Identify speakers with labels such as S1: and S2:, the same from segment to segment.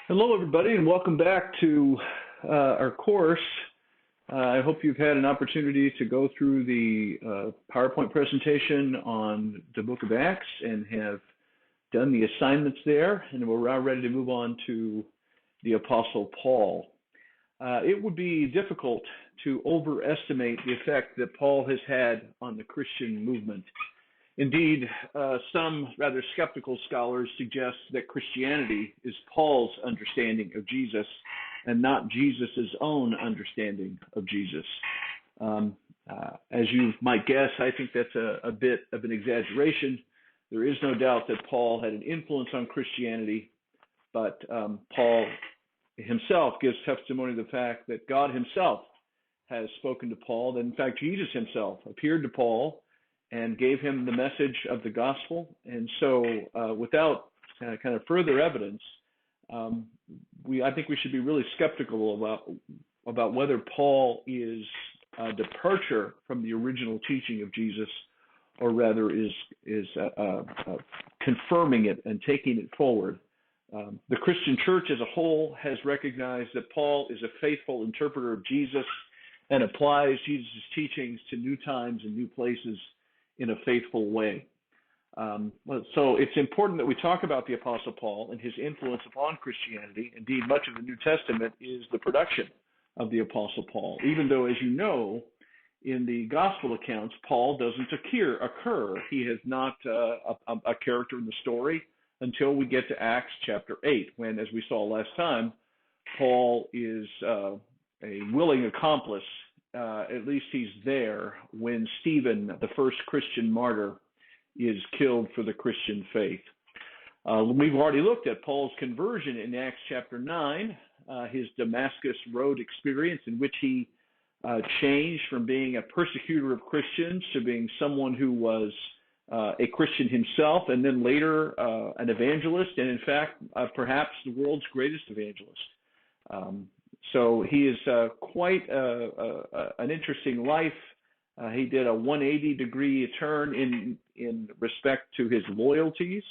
S1: Hello, everybody, and welcome back to our course. I hope you've had an opportunity to go through the PowerPoint presentation on the Book of Acts and have done the assignments there, and we're now ready to move on to the Apostle Paul. It would be difficult to overestimate the effect that Paul has had on the Christian movement. Indeed, some rather skeptical scholars suggest that Christianity is Paul's understanding of Jesus and not Jesus' own understanding of Jesus. As you might guess, I think that's a bit of an exaggeration. There is no doubt that Paul had an influence on Christianity, but Paul himself gives testimony to the fact that God himself has spoken to Paul, that in fact Jesus himself appeared to Paul and gave him the message of the gospel. And so without kind of further evidence, I think we should be really skeptical about whether Paul is a departure from the original teaching of Jesus, or rather is confirming it and taking it forward. The Christian church as a whole has recognized that Paul is a faithful interpreter of Jesus and applies Jesus' teachings to new times and new places in a faithful way. So it's important that we talk about the Apostle Paul and his influence upon Christianity. Indeed, much of the New Testament is the production of the Apostle Paul, even though, as you know, in the gospel accounts, Paul doesn't occur. He is not a character in the story until we get to Acts chapter 8, when, as we saw last time, Paul is a willing accomplice. At least he's there when Stephen, the first Christian martyr, is killed for the Christian faith. We've already looked at Paul's conversion in Acts chapter 9, his Damascus Road experience, in which he changed from being a persecutor of Christians to being someone who was a Christian himself, and then later an evangelist, and in fact, perhaps the world's greatest evangelist. So he is quite an interesting life. He did a 180-degree turn in respect to his loyalties.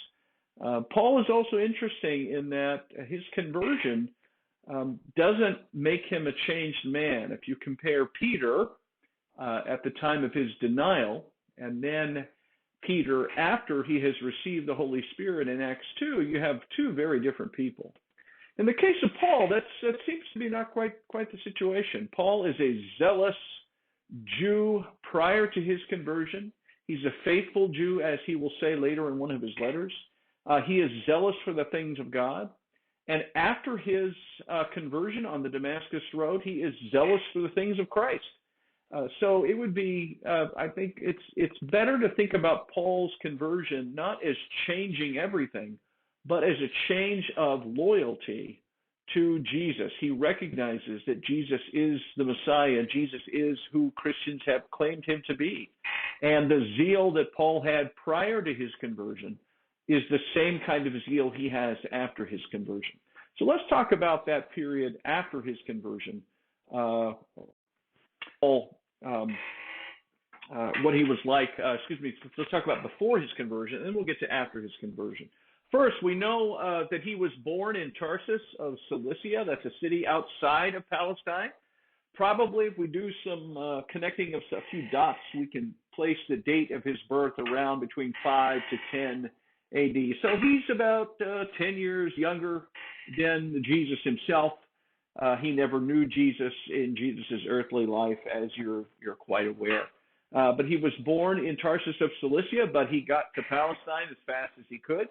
S1: Paul is also interesting in that his conversion doesn't make him a changed man. If you compare Peter at the time of his denial, and then Peter after he has received the Holy Spirit in Acts 2, you have two very different people. In the case of Paul, that seems to be not quite the situation. Paul is a zealous Jew prior to his conversion. He's a faithful Jew, as he will say later in one of his letters. He is zealous for the things of God. And after his conversion on the Damascus Road, he is zealous for the things of Christ. So it would be, I think it's better to think about Paul's conversion not as changing everything, but as a change of loyalty to Jesus. He recognizes that Jesus is the Messiah. Jesus is who Christians have claimed him to be. And the zeal that Paul had prior to his conversion is the same kind of zeal he has after his conversion. So let's talk about that period after his conversion. Paul, what he was like, let's talk about before his conversion, and then we'll get to after his conversion. First, we know that he was born in Tarsus of Cilicia. That's a city outside of Palestine. Probably, if we do some connecting of a few dots, we can place the date of his birth around between 5 to 10 AD. So he's about 10 years younger than Jesus himself. He never knew Jesus in Jesus' earthly life, as you're quite aware. But he was born in Tarsus of Cilicia, but he got to Palestine as fast as he could.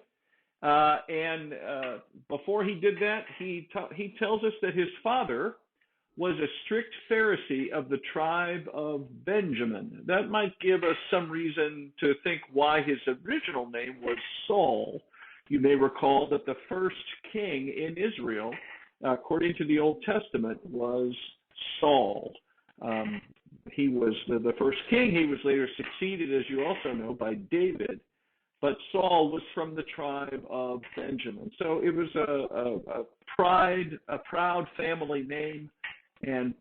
S1: And before he did that, he tells us that his father was a strict Pharisee of the tribe of Benjamin. That might give us some reason to think why his original name was Saul. You may recall that the first king in Israel, according to the Old Testament, was Saul. He was the first king. He was later succeeded, as you also know, by David. But Saul was from the tribe of Benjamin. So it was a proud family name, and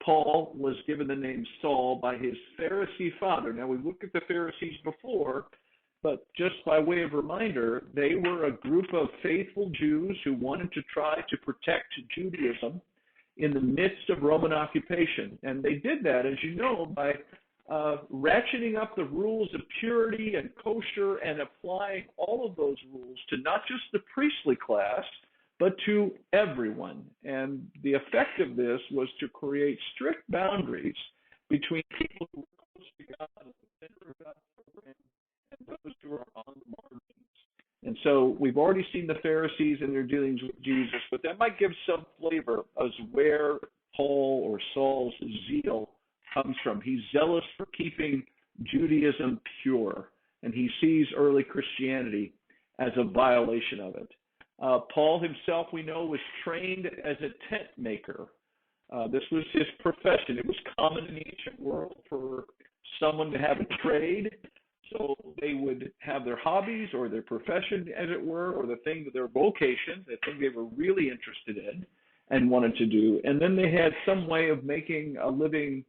S1: Paul was given the name Saul by his Pharisee father. Now, we looked at the Pharisees before. but just by way of reminder, they were a group of faithful Jews who wanted to try to protect Judaism in the midst of Roman occupation. And they did that, as you know, by ratcheting up the rules of purity and kosher and applying all of those rules to not just the priestly class, but to everyone. And the effect of this was to create strict boundaries between people who were close to God and the center of God's program and those who are on the margins. And so we've already seen the Pharisees and their dealings with Jesus, but that might give some flavor as where Paul or Saul's zeal comes from. He's zealous for keeping Judaism pure, and he sees early Christianity as a violation of it. Paul himself, we know, was trained as a tent maker. This was his profession. It was common in the ancient world for someone to have a trade. So they would have their hobbies or their profession, as it were, or the thing, their vocation, the thing they were really interested in and wanted to do. And then they had some way of making a living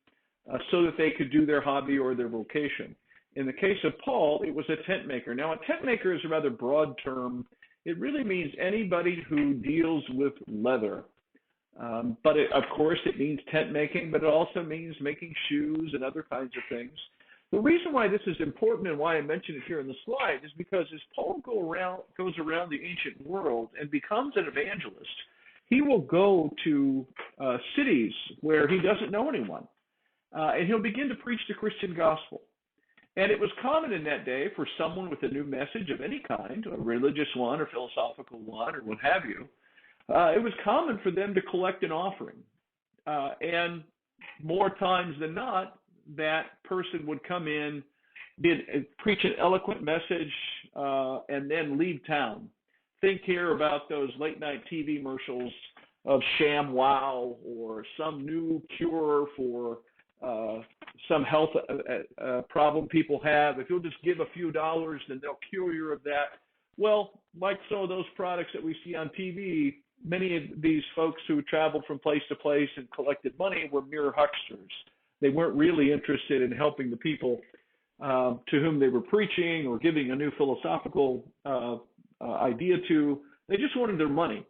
S1: so that they could do their hobby or their vocation. In the case of Paul, it was a tent maker. Now, a tent maker is a rather broad term. It really means anybody who deals with leather. But of course, it means tent making, but it also means making shoes and other kinds of things. The reason why this is important and why I mention it here in the slide is because as Paul goes around the ancient world and becomes an evangelist, he will go to cities where he doesn't know anyone, and he'll begin to preach the Christian gospel. And it was common in that day for someone with a new message of any kind, a religious one or philosophical one or what have you, it was common for them to collect an offering. And more times than not, that person would come in, preach an eloquent message, and then leave town. Think here about those late night TV commercials of ShamWow or some new cure for some health problem people have. If you'll just give a few dollars, then they'll cure you of that. Well, like some of those products that we see on TV, many of these folks who traveled from place to place and collected money were mere hucksters. They weren't really interested in helping the people to whom they were preaching or giving a new philosophical idea to. They just wanted their money.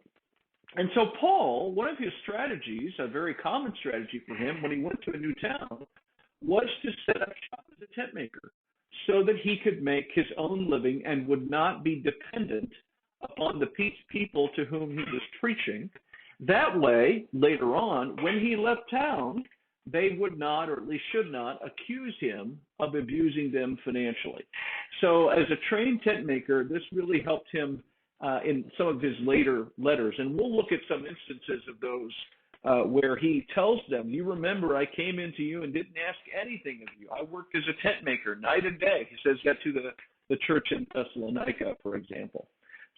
S1: And so Paul, one of his strategies, a very common strategy for him when he went to a new town, was to set up shop as a tent maker so that he could make his own living and would not be dependent upon the people to whom he was preaching. That way, later on, when he left town, they would not, or at least should not, accuse him of abusing them financially. So as a trained tent maker, this really helped him in some of his later letters. And we'll look at some instances of those where he tells them, you remember I came into you and didn't ask anything of you. I worked as a tent maker night and day. He says that to the church in Thessalonica, for example.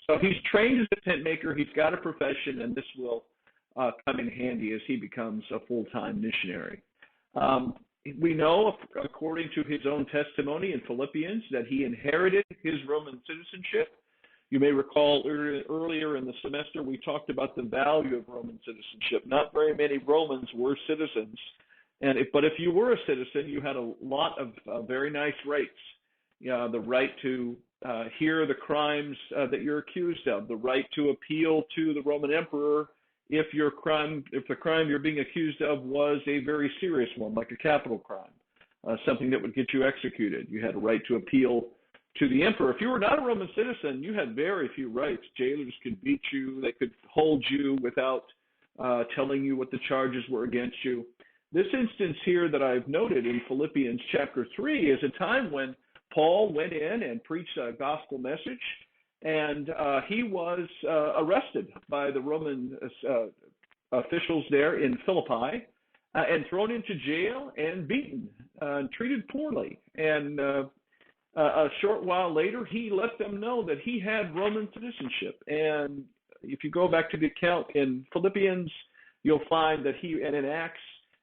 S1: So he's trained as a tent maker. He's got a profession, and this will come in handy as he becomes a full-time missionary. We know, according to his own testimony in Philippians, that he inherited his Roman citizenship. You may recall earlier in the semester we talked about the value of Roman citizenship. Not very many Romans were citizens, but if you were a citizen, you had a lot of very nice rights. The right to hear the crimes that you're accused of, the right to appeal to the Roman emperor if the crime you're being accused of was a very serious one, like a capital crime, something that would get you executed. You had a right to appeal to the emperor. If you were not a Roman citizen, you had very few rights. Jailers could beat you. They could hold you without telling you what the charges were against you. This instance here that I've noted in Philippians chapter 3 is a time when Paul went in and preached a gospel message, and he was arrested by the Roman officials there in Philippi and thrown into jail and beaten and treated poorly. And a short while later, he let them know that he had Roman citizenship. And if you go back to the account in Philippians, you'll find that and in Acts,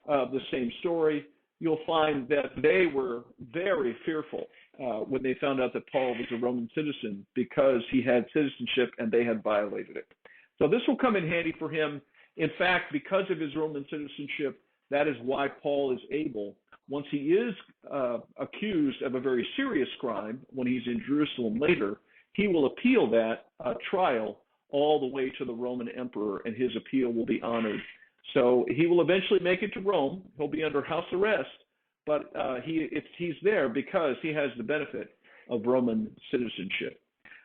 S1: the same story, you'll find that they were very fearful when they found out that Paul was a Roman citizen because he had citizenship and they had violated it. So this will come in handy for him. In fact, because of his Roman citizenship, that is why Paul is able, once he is accused of a very serious crime, when he's in Jerusalem later, he will appeal that trial all the way to the Roman emperor, and his appeal will be honored. So he will eventually make it to Rome. He'll be under house arrest, but he's there because he has the benefit of Roman citizenship.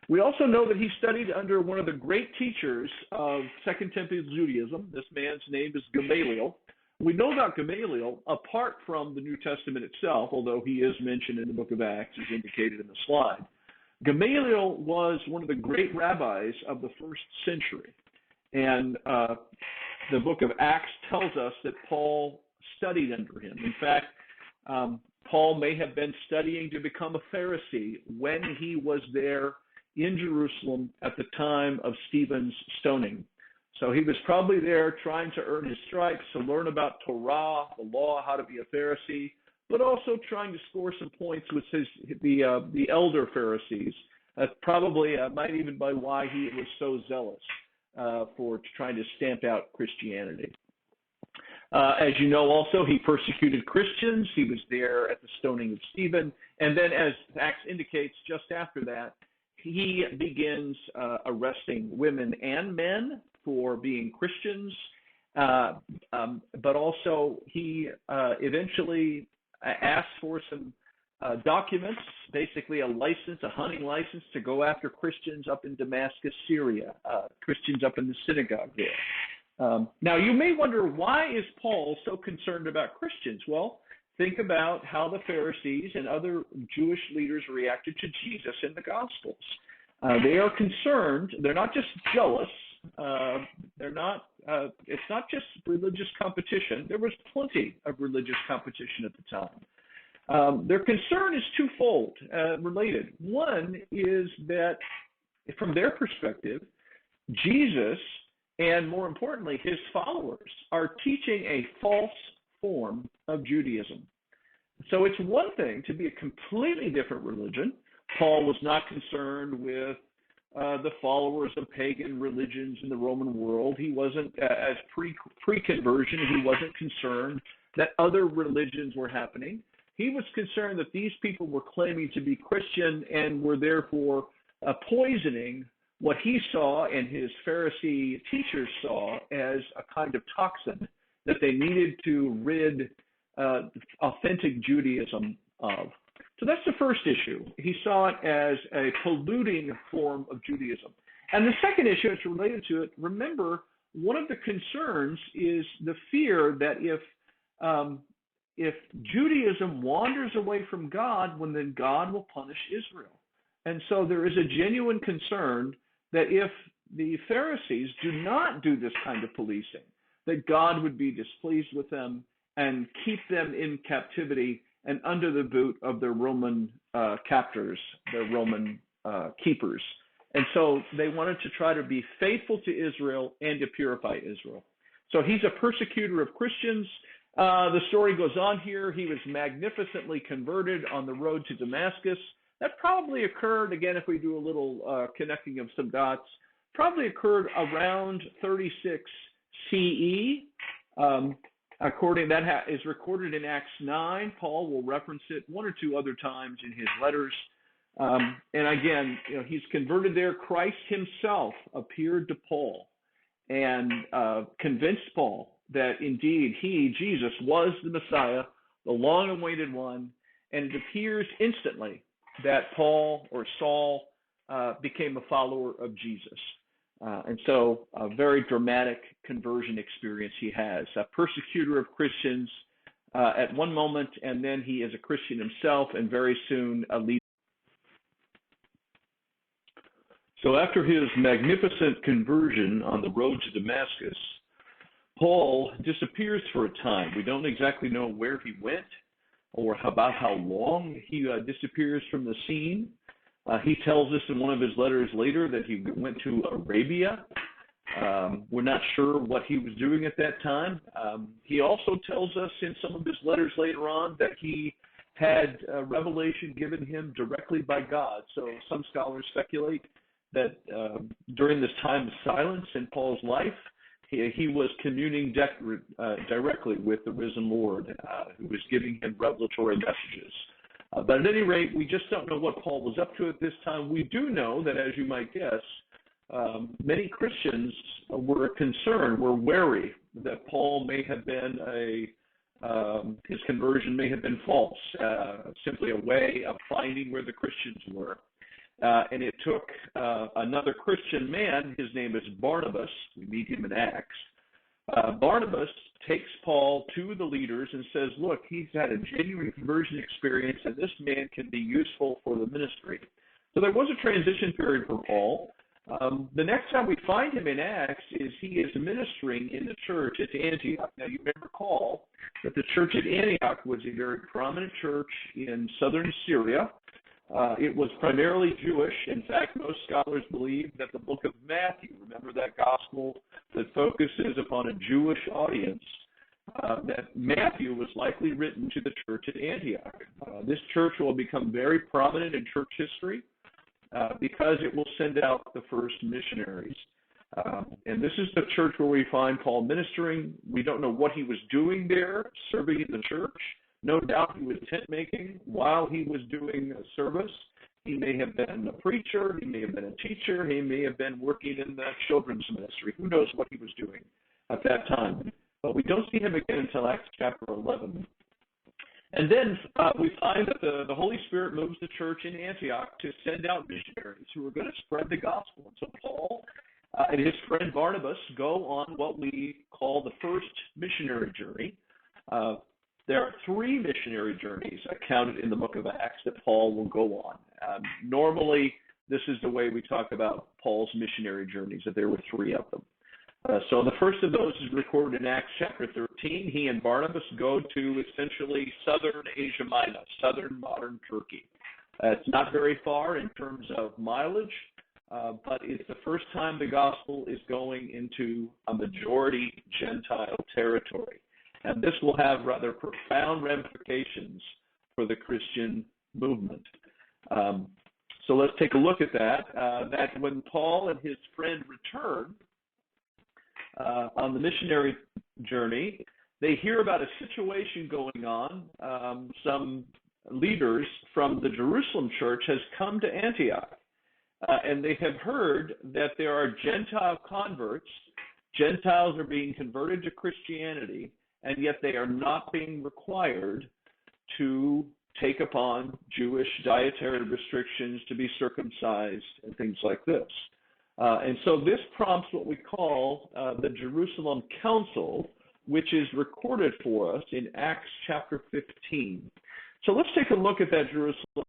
S1: We also know that he studied under one of the great teachers of Second Temple Judaism. This man's name is Gamaliel. We know about Gamaliel apart from the New Testament itself, although he is mentioned in the book of Acts, as indicated in the slide. Gamaliel was one of the great rabbis of the first century. And the book of Acts tells us that Paul studied under him. In fact, Paul may have been studying to become a Pharisee when he was there in Jerusalem at the time of Stephen's stoning. So he was probably there trying to earn his stripes, to learn about Torah, the law, how to be a Pharisee, but also trying to score some points with the elder Pharisees. Probably might even be why he was so zealous for trying to stamp out Christianity. As you know, also, he persecuted Christians. He was there at the stoning of Stephen. And then, as Acts indicates, just after that, he begins arresting women and men for being Christians. But also, he eventually asked for some documents, basically a license, a hunting license, to go after Christians up in Damascus, Syria, Christians up in the synagogue there. Now, you may wonder, why is Paul so concerned about Christians? Well, think about how the Pharisees and other Jewish leaders reacted to Jesus in the Gospels. They are concerned. They're not just jealous. It's not just religious competition. There was plenty of religious competition at the time. Their concern is twofold, related. One is that, from their perspective, Jesus, and more importantly, his followers, are teaching a false form of Judaism. So it's one thing to be a completely different religion. Paul was not concerned with the followers of pagan religions in the Roman world. He wasn't, as pre-conversion, he wasn't concerned that other religions were happening. He was concerned that these people were claiming to be Christian and were therefore poisoning what he saw and his Pharisee teachers saw as a kind of toxin that they needed to rid authentic Judaism of. So that's the first issue. He saw it as a polluting form of Judaism. And the second issue, it's related to it. Remember, one of the concerns is the fear that if Judaism wanders away from God, then God will punish Israel. And so there is a genuine concern that if the Pharisees do not do this kind of policing, that God would be displeased with them and keep them in captivity and under the boot of their Roman captors, their Roman keepers. And so they wanted to try to be faithful to Israel and to purify Israel. So he's a persecutor of Christians. The story goes on here. He was magnificently converted on the road to Damascus. That probably occurred, again, if we do a little connecting of some dots, probably occurred around 36 CE. According that is recorded in Acts 9. Paul will reference it one or two other times in his letters. And again, he's converted there. Christ himself appeared to Paul and convinced Paul that indeed he, Jesus, was the Messiah, the long-awaited one. And it appears instantly that Paul or Saul became a follower of Jesus. And so a very dramatic conversion experience he has. A persecutor of Christians at one moment, and then he is a Christian himself, and very soon a leader. So after his magnificent conversion on the road to Damascus, Paul disappears for a time. We don't exactly know where he went or about how long he disappears from the scene. He tells us in one of his letters later that he went to Arabia. We're not sure what he was doing at that time. He also tells us in some of his letters later on that he had a revelation given him directly by God. So some scholars speculate that during this time of silence in Paul's life, he was communing directly with the risen Lord, who was giving him revelatory messages. But at any rate, we just don't know what Paul was up to at this time. We do know that, as you might guess, many Christians were concerned, were wary that Paul may have been his conversion may have been false, simply a way of finding where the Christians were. And it took another Christian man, his name is Barnabas, we meet him in Acts. Barnabas takes Paul to the leaders and says, look, he's had a genuine conversion experience, and this man can be useful for the ministry. So there was a transition period for Paul. The next time we find him in Acts is he is ministering in the church at Antioch. Now, you may recall that the church at Antioch was a very prominent church in southern Syria. It was primarily Jewish. In fact, most scholars believe that the book of Matthew, remember that gospel that focuses upon a Jewish audience, that Matthew was likely written to the church at Antioch. This church will become very prominent in church history because it will send out the first missionaries. And this is the church where we find Paul ministering. We don't know what he was doing there, serving in the church. No doubt he was tent making while he was doing service. He may have been a preacher. He may have been a teacher. He may have been working in the children's ministry. Who knows what he was doing at that time. But we don't see him again until Acts chapter 11. And then we find that the Holy Spirit moves the church in Antioch to send out missionaries who are going to spread the gospel. And so Paul and his friend Barnabas go on what we call the first missionary journey. There are 3 missionary journeys accounted in the book of Acts that Paul will go on. Normally, this is the way we talk about Paul's missionary journeys, that there were 3 of them. So the first of those is recorded in Acts chapter 13. He and Barnabas go to essentially southern Asia Minor, southern modern Turkey. It's not very far in terms of mileage, but it's the first time the gospel is going into a majority Gentile territory. And this will have rather profound ramifications for the Christian movement. So let's take a look at that. That when Paul and his friend return on the missionary journey, they hear about a situation going on. Some leaders from the Jerusalem church has come to Antioch, and they have heard that there are Gentile converts. Gentiles are being converted to Christianity, and yet they are not being required to take upon Jewish dietary restrictions, to be circumcised, and things like this. And so this prompts what we call the Jerusalem Council, which is recorded for us in Acts chapter 15. So let's take a look at that Jerusalem